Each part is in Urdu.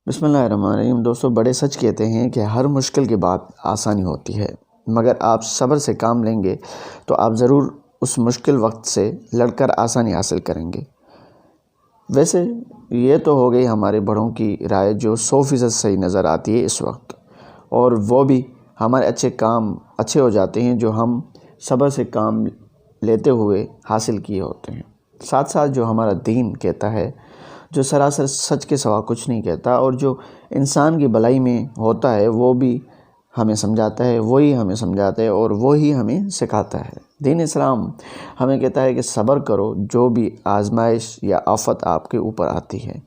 بسم اللہ الرحمن الرحیم۔ دوستو، بڑے سچ کہتے ہیں کہ ہر مشکل کے بعد آسانی ہوتی ہے، مگر آپ صبر سے کام لیں گے تو آپ ضرور اس مشکل وقت سے لڑ کر آسانی حاصل کریں گے۔ ویسے یہ تو ہو گئی ہمارے بڑوں کی رائے جو 100% صحیح نظر آتی ہے اس وقت، اور وہ بھی ہمارے اچھے کام اچھے ہو جاتے ہیں جو ہم صبر سے کام لیتے ہوئے حاصل کیے ہوتے ہیں۔ ساتھ ساتھ جو ہمارا دین کہتا ہے، جو سراسر سچ کے سوا کچھ نہیں کہتا، اور جو انسان کی بھلائی میں ہوتا ہے وہ بھی ہمیں سمجھاتا ہے، وہی ہمیں سمجھاتا ہے اور وہی ہمیں سکھاتا ہے۔ دین اسلام ہمیں کہتا ہے کہ صبر کرو جو بھی آزمائش یا آفت آپ کے اوپر آتی ہے۔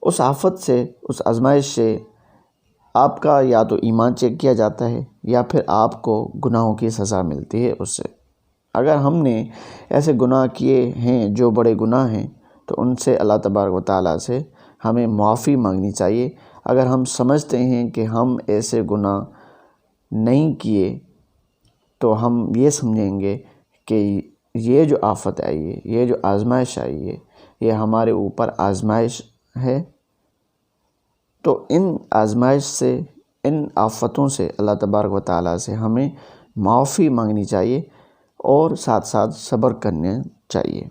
اس آفت سے، اس آزمائش سے آپ کا یا تو ایمان چیک کیا جاتا ہے یا پھر آپ کو گناہوں کی سزا ملتی ہے اس سے۔ اگر ہم نے ایسے گناہ کیے ہیں جو بڑے گناہ ہیں تو ان سے اللہ تبارک و تعالیٰ سے ہمیں معافی مانگنی چاہیے۔ اگر ہم سمجھتے ہیں کہ ہم ایسے گناہ نہیں کیے تو ہم یہ سمجھیں گے کہ یہ جو آفت آئی ہے، یہ جو آزمائش آئی ہے، یہ ہمارے اوپر آزمائش ہے۔ تو ان آزمائش سے، ان آفتوں سے اللہ تبارک و تعالیٰ سے ہمیں معافی مانگنی چاہیے اور ساتھ ساتھ صبر کرنا چاہیے۔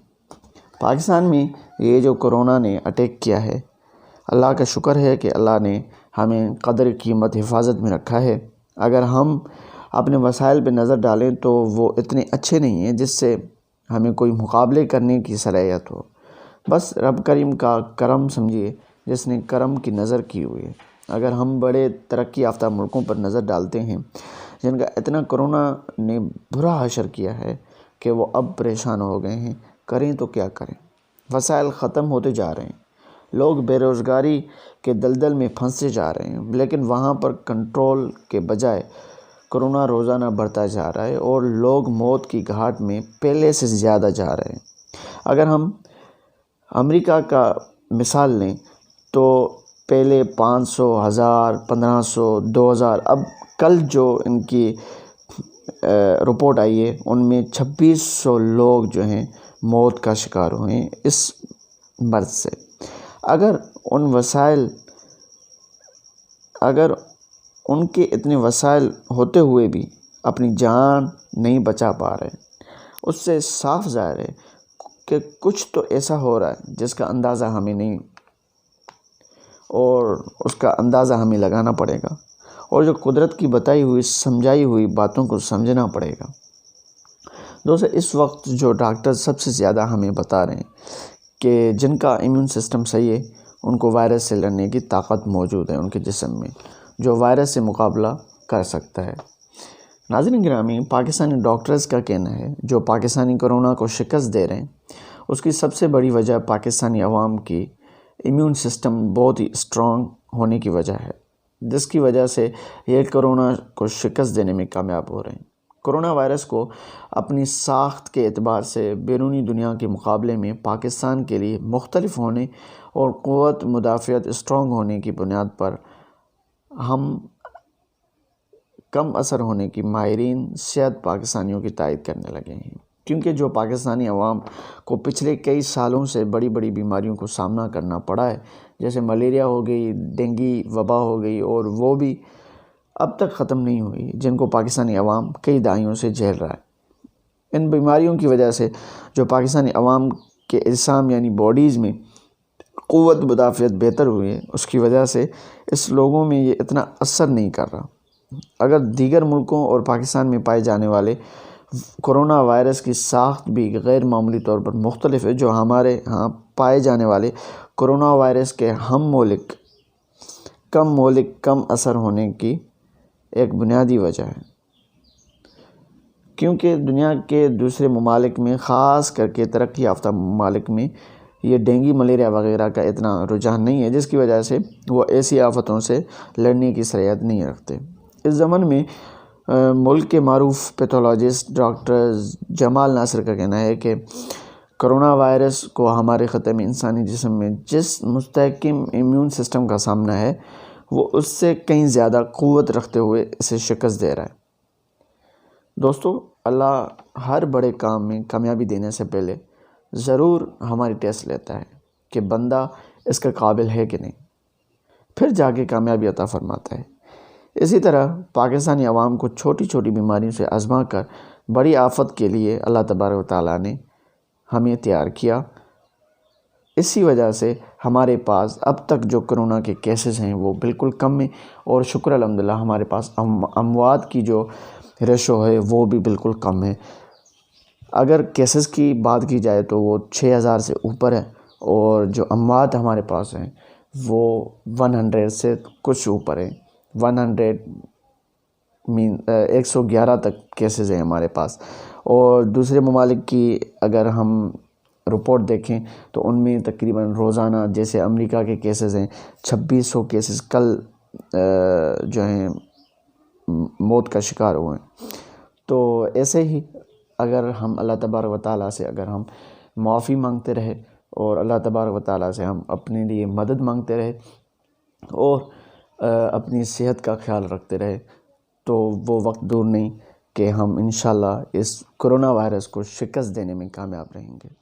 پاکستان میں یہ جو کرونا نے اٹیک کیا ہے، اللہ کا شکر ہے کہ اللہ نے ہمیں قدر قیمت حفاظت میں رکھا ہے۔ اگر ہم اپنے وسائل پہ نظر ڈالیں تو وہ اتنے اچھے نہیں ہیں جس سے ہمیں کوئی مقابلے کرنے کی صلاحیت ہو۔ بس رب کریم کا کرم سمجھیے، جس نے کرم کی نظر کی ہوئی ہے۔ اگر ہم بڑے ترقی یافتہ ملکوں پر نظر ڈالتے ہیں جن کا اتنا کرونا نے برا حشر کیا ہے کہ وہ اب پریشان ہو گئے ہیں، کریں تو کیا کریں؟ وسائل ختم ہوتے جا رہے ہیں، لوگ بے روزگاری کے دلدل میں پھنسے جا رہے ہیں، لیکن وہاں پر کنٹرول کے بجائے کرونا روزانہ بڑھتا جا رہا ہے اور لوگ موت کی گھاٹ میں پہلے سے زیادہ جا رہے ہیں۔ اگر ہم امریکہ کا مثال لیں تو پہلے 500، 1000، 1500، 2000، اب کل جو ان کی رپورٹ آئی ہے ان میں 2600 لوگ جو ہیں موت کا شکار ہوئے ہیں اس مرض سے۔ اگر ان کے اتنے وسائل ہوتے ہوئے بھی اپنی جان نہیں بچا پا رہے، اس سے صاف ظاہر ہے کہ کچھ تو ایسا ہو رہا ہے جس کا اندازہ ہمیں نہیں، اور اس کا اندازہ ہمیں لگانا پڑے گا، اور جو قدرت کی بتائی ہوئی سمجھائی ہوئی باتوں کو سمجھنا پڑے گا۔ دوستو، اس وقت جو ڈاکٹر سب سے زیادہ ہمیں بتا رہے ہیں کہ جن کا ایمیون سسٹم صحیح ہے ان کو وائرس سے لڑنے کی طاقت موجود ہے ان کے جسم میں، جو وائرس سے مقابلہ کر سکتا ہے۔ ناظرین گرامی، پاکستانی ڈاکٹرز کا کہنا ہے جو پاکستانی کرونا کو شکست دے رہے ہیں، اس کی سب سے بڑی وجہ پاکستانی عوام کی ایمیون سسٹم بہت ہی اسٹرانگ ہونے کی وجہ ہے، جس کی وجہ سے یہ کرونا کو شکست دینے میں کامیاب ہو رہے ہیں۔ کرونا وائرس کو اپنی ساخت کے اعتبار سے بیرونی دنیا کے مقابلے میں پاکستان کے لیے مختلف ہونے اور قوت مدافعت اسٹرانگ ہونے کی بنیاد پر ہم کم اثر ہونے کی ماہرین صحت پاکستانیوں کی تائید کرنے لگے ہیں، کیونکہ جو پاکستانی عوام کو پچھلے کئی سالوں سے بڑی بڑی بیماریوں کو سامنا کرنا پڑا ہے، جیسے ملیریا ہو گئی، ڈینگی وبا ہو گئی، اور وہ بھی اب تک ختم نہیں ہوئی، جن کو پاکستانی عوام کئی دہائیوں سے جھیل رہا ہے۔ ان بیماریوں کی وجہ سے جو پاکستانی عوام کے اجسام یعنی باڈیز میں قوت مدافعت بہتر ہوئی ہے، اس کی وجہ سے اس لوگوں میں یہ اتنا اثر نہیں کر رہا۔ اگر دیگر ملکوں اور پاکستان میں پائے جانے والے کرونا وائرس کی ساخت بھی غیر معمولی طور پر مختلف ہے، جو ہمارے ہاں پائے جانے والے کرونا وائرس کے کم اثر ہونے کی ایک بنیادی وجہ ہے، کیونکہ دنیا کے دوسرے ممالک میں، خاص کر کے ترقی یافتہ ممالک میں، یہ ڈینگی، ملیریا وغیرہ کا اتنا رجحان نہیں ہے، جس کی وجہ سے وہ ایسی آفتوں سے لڑنے کی صلاحیت نہیں رکھتے۔ اس ضمن میں ملک کے معروف پیتھولوجسٹ ڈاکٹر جمال ناصر کا کہنا ہے کہ کرونا وائرس کو ہمارے خطے میں انسانی جسم میں جس مستحکم ایمیون سسٹم کا سامنا ہے، وہ اس سے کہیں زیادہ قوت رکھتے ہوئے اسے شکست دے رہا ہے۔ دوستو، اللہ ہر بڑے کام میں کامیابی دینے سے پہلے ضرور ہماری ٹیسٹ لیتا ہے کہ بندہ اس کا قابل ہے کہ نہیں۔ پھر جا کے کامیابی عطا فرماتا ہے۔ اسی طرح پاکستانی عوام کو چھوٹی چھوٹی بیماریوں سے آزما کر بڑی آفت کے لیے اللہ تبارک و تعالیٰ نے ہمیں تیار کیا۔ اسی وجہ سے ہمارے پاس اب تک جو کرونا کے کیسز ہیں وہ بالکل کم ہیں، اور شکر الحمدللہ ہمارے پاس اموات کی جو ریشو ہے وہ بھی بالکل کم ہے۔ اگر کیسز کی بات کی جائے تو وہ 6000 سے اوپر ہے، اور جو اموات ہمارے پاس ہیں وہ 100 سے کچھ اوپر ہیں۔ 111 تک کیسز ہیں ہمارے پاس۔ اور دوسرے ممالک کی اگر ہم رپورٹ دیکھیں تو ان میں تقریباً روزانہ، جیسے امریکہ کے کیسز ہیں 2600 کیسز کل جو ہیں موت کا شکار ہوئے ہیں۔ تو ایسے ہی اگر ہم اللہ تبارک و تعالیٰ سے اگر ہم معافی مانگتے رہے، اور اللہ تبارک و تعالیٰ سے ہم اپنے لیے مدد مانگتے رہے، اور اپنی صحت کا خیال رکھتے رہے، تو وہ وقت دور نہیں کہ ہم انشاءاللہ اس کرونا وائرس کو شکست دینے میں کامیاب رہیں گے۔